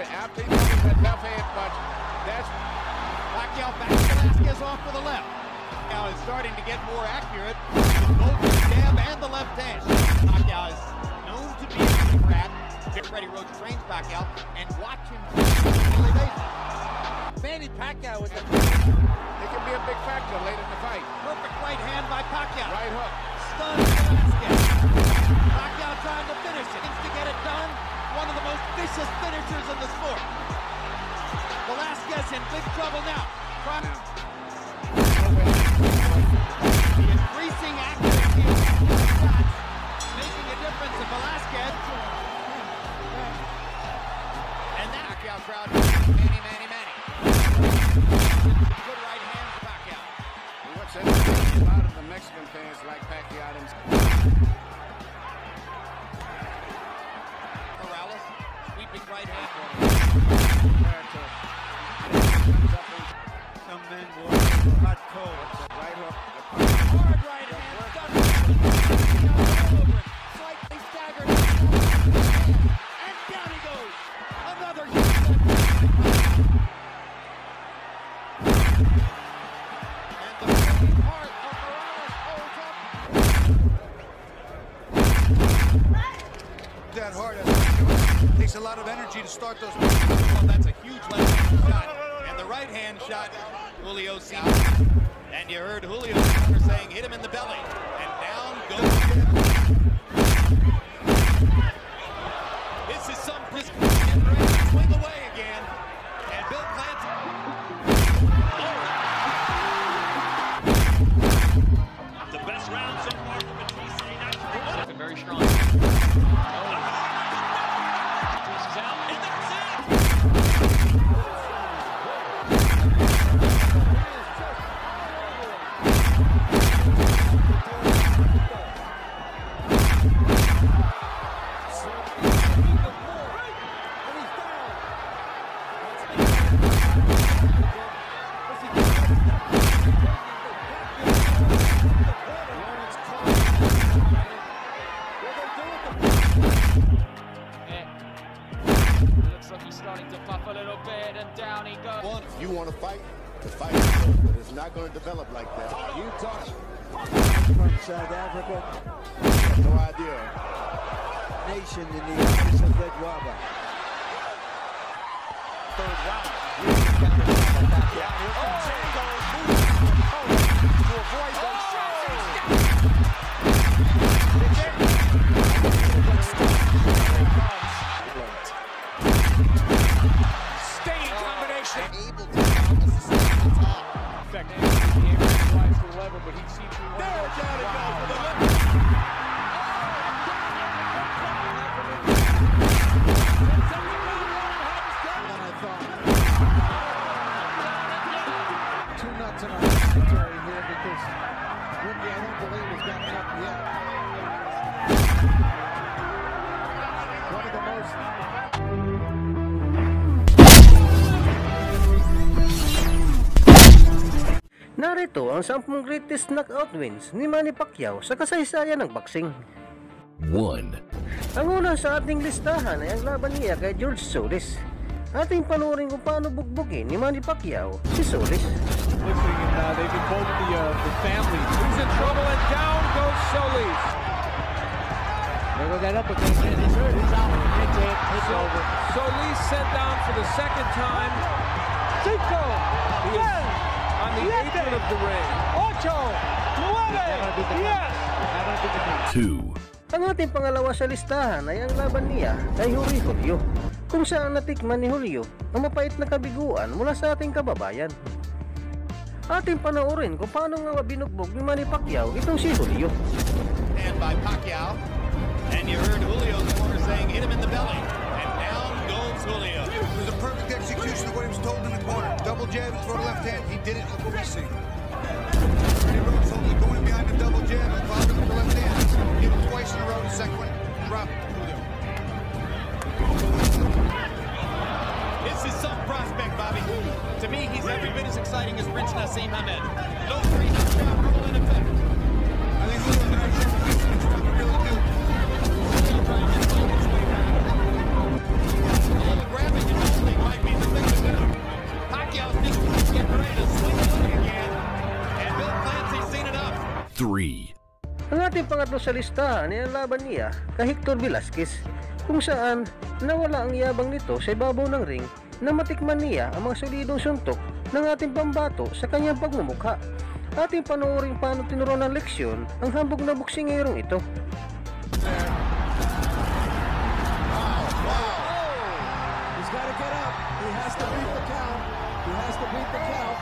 after he throws that left hand punch. That's Pacquiao back to Velasquez off to the left. Pacquiao is starting to get more accurate with both the jab and the left hand. Pacquiao is known to be a rat. Freddie Roach trains Pacquiao and watch him Manny Pacquiao with the it can be a big factor late in the fight. perfect right hand by Pacquiao. Right hook. Stunned Velasquez. Pacquiao trying to finish it. Needs to get it done. One of the most vicious finishers in the sport. Velasquez in big trouble now. The increasing accuracy of shots making a difference in Velasquez. And that Pacquiao crowd, Manny. Good right hand for Pacquiao. What's that? A lot of the Mexican fans like Pacquiao. Morales, sweeping right hand. Some men will hot cold. Right hook. Hard right hand. Slightly staggered. And down he goes. Another huge and the main part of Morales holds up. That hard. Takes a lot of energy to start those. Well, that's a huge left hand shot. And the right hand shot, Julio sees. And you heard Julio saying, hit him in the belly. And down goes. This is some risk. Getting ready to swing away again. And Bill Clancy. The best round so far from Patrice. Looking very strong. Patrice is out, and that's it! Looks like he's starting to puff a little bit, and down he goes. You want to fight? The fight is good, but it's not going to develop like that. You talk from South Africa, No idea. nation in the eyes of Red Waba. third round. Really counter back down. Here comes Django. To avoid those shots. Staying combination. Able to balance the top. In fact, the game rise to 11, but he seems to be There, down it goes. For the left. Two nuts in our commentary here because Windy, I don't believe, has gotten up yet. One of the most. Narito ang 10 greatest knockout wins ni Manny Pacquiao sa kasaysayan ng boxing. 1. Ang una sa ating listahan ay ang laban niya kay George Solis. Ating panoorin kung paano bugbugin ni Manny Pacquiao si Solis. they've been quoting the family. He's in trouble, and down goes Solis. There goes that uppercut. He's hurt. He's out. It's over. Solis sent down for the second time. Cinco. He is on the apron of the ring. 2. Ang ating pangalawa sa listahan ay ang laban niya kay Juri Julio, kung saan natikman ni Julio ang mapait na kabiguan mula sa ating kababayan. Ating panoorin kung paano nga binugbog ni Manny Pacquiao itong si Julio. And by Pacquiao. And you heard Julio's corner saying, hit him in the belly. And down goes Julio. It was a perfect execution of what he was told in the corner. Double jab and throw left hand. He did it. Look what we see. Freddie Roach only going behind the double jab and following with the left hand. Give him twice in a row. The second one, drop it. Julio. This is some prospect, Bobby. To me, he's every bit as exciting as Prince Nassim Hamed. No three knockdown rule in effect. I think Julio's an actual beast. He's what we really do. Grabbing him. 3. Ang ating pangatlo sa listahan ay ang laban niya kay Hector Velasquez, kung saan nawala ang yabang nito sa ibabaw ng ring na matikman niya ang mga solidong suntok ng ating pambato sa kanyang pagmumukha. Ating panoorin paano tinuruan ng leksyon ang hambog na boksingerong ito. He's got to get up. He has to beat the count. He has to beat the count.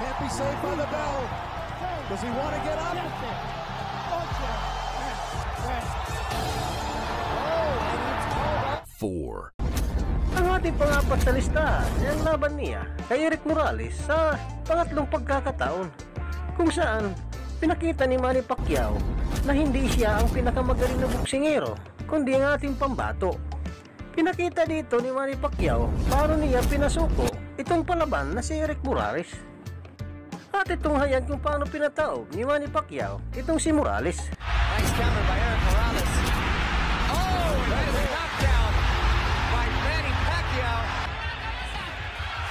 Can't be saved by the bell. Does he want to get up? 4. Ang ating pangapat sa listahan ay ang laban niya kay Erik Morales sa pangatlong pagkakataon, kung saan pinakita ni Manny Pacquiao na hindi siya ang pinakamagaling na boksingero kundi ang ating pambato. Pinakita dito ni Manny Pacquiao paano niya pinasuko itong palaban na si Erik Morales. At itong hayag kung paano pinataob ni Manny Pacquiao itong si Morales. Nice counter by Erik Morales. Oh, that is a knockdown by Manny Pacquiao.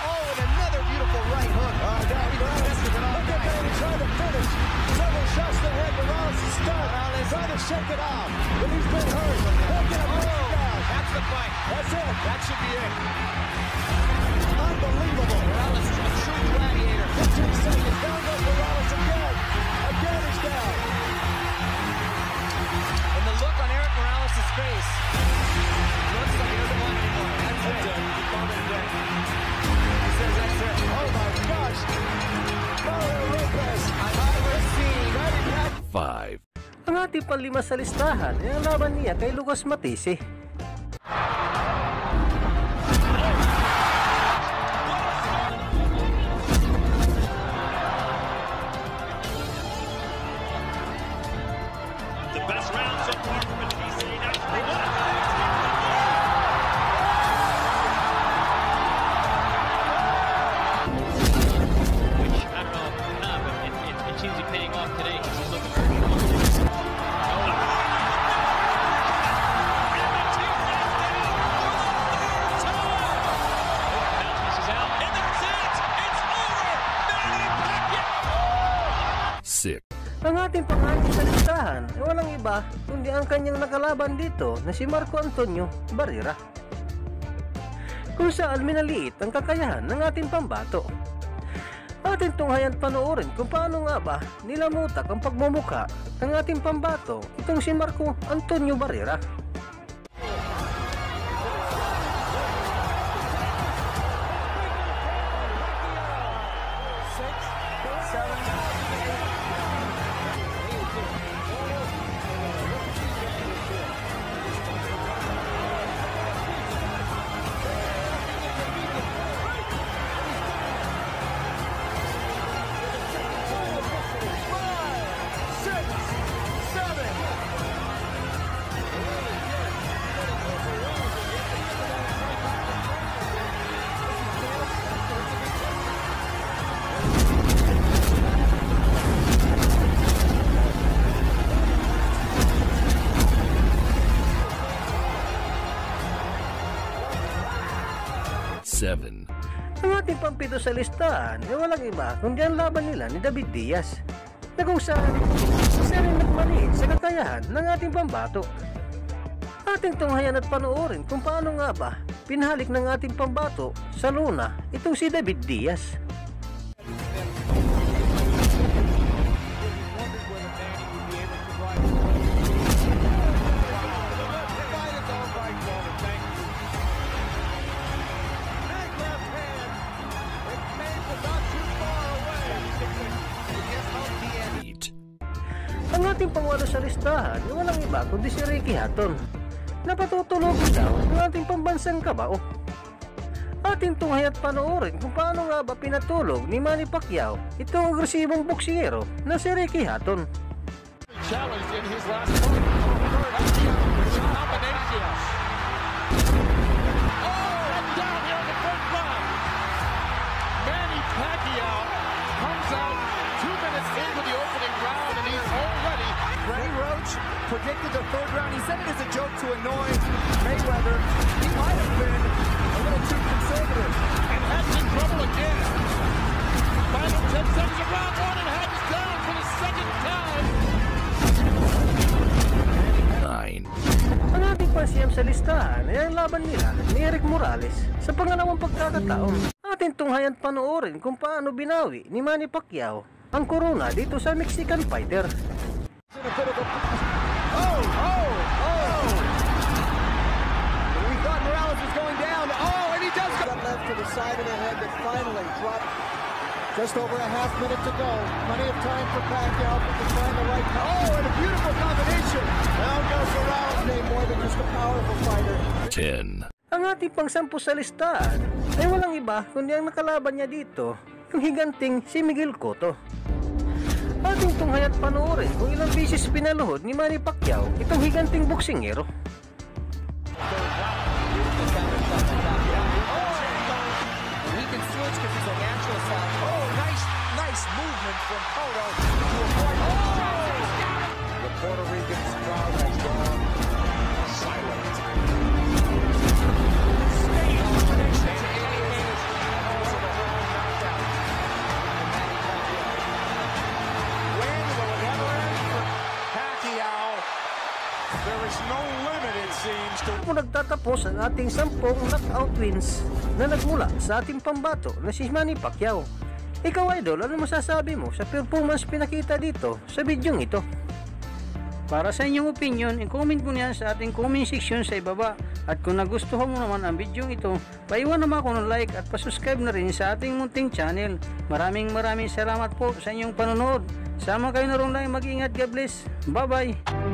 Oh, and another beautiful right hook. Look at Manny trying to finish. Several shots to the head. Morales is stunned. Trying to shake it off. But he's been hurt. Look at him down. That's the fight. That's it. That should be it. Unbelievable. Morales is a true gladiator. 15 seconds. Down goes Morales again. Again he's down. And the look on Erik Morales' face looks like he doesn't want anymore. That's it. He called it a day. He says that's it. Oh my gosh. Mario Lopez. I've never seen Manny Pacquiao. 5. Ang ating panlima sa listahan ay ang laban niya kay Lucas Matisse. The best round so far from Matisse. Which, I don't know how, but it seems to be paying off today because he's looking very strong. Matisse is out. And that's it! It's over! Manny Pacquiao! 6. Ang ating pangalan sa listahan ay walang iba kundi ang kanyang nakalaban dito na si Marco Antonio Barrera, kung saan minaliit ang kakayahan ng ating pambato. Ating tunghayan panoorin kung paano nga ba nilamutak ang pagmumukha ng ating pambato itong si Marco Antonio Barrera. Ang ating pampito sa listahan ay walang iba kundi ang laban nila ni David Diaz, na kung saan isa rin nagmaliit sa kakayahan ng ating pambato. Ating tunghayan at panoorin kung paano nga ba pinahalik ng ating pambato sa luna itong si David Diaz. Ang ating pangwalo sa listahan ay walang iba kundi si Ricky Hatton, na patutulogin daw ng ating pambansang kabao. Ating tunghay at panoorin kung paano nga ba pinatulog ni Manny Pacquiao itong agresibong boksingero na si Ricky Hatton. Challenged in his last fight. Combination. Oh, and down here in the first round. Manny Pacquiao comes out 2 minutes into the opening round, and he's already. Freddie Roach predicted the third round. He said it as a joke to annoy Mayweather. He might have been a little too conservative. And Hatton's in trouble again. Final 10 seconds of round one, and Hatton's down for the second ni Eric Morales sa pangalawang pagkakataon. Atin tunghayan panoorin kung paano binawi ni Manny Pacquiao ang corona dito sa Mexican fighter. We thought Morales was going down. Oh, and he does go left to the side of the head that finally dropped. Just over a half minute to go. Plenty of time for Pacquiao to find the right. Oh, and a beautiful combination. Down goes Morales. More than just a powerful fighter. 10. Ang ating pangsampu sa listahan ay walang iba kundi ang nakalaban niya dito, yung higanting si Miguel Cotto. Ating tunghayan panoorin kung ilang beses pinaluhod ni Manny Pacquiao itong higanting boksingero. He can switch because he's a natural side. Oh, nice movement from Cotto to avoid. The Puerto Rican crowd has gone silent. When will it ever end for Pacquiao? There is no limit, it seems, to Kung nagtatapos ang ating 10 knockout wins na nagmula sa ating pambato na si Manny Pacquiao. Ikaw, idol, ano masasabi mo sa performance pinakita dito sa bidyong ito? Para sa inyong opinion, i-comment mo niyan sa ating comment section sa ibaba. At kung nagustuhan mo naman ang bidyong ito, paiwan naman ako ng like at pasubscribe na rin sa ating munting channel. Maraming salamat po sa inyong panonood. Sama kayo na rin lang, mag-ingat, God bless. Bye bye!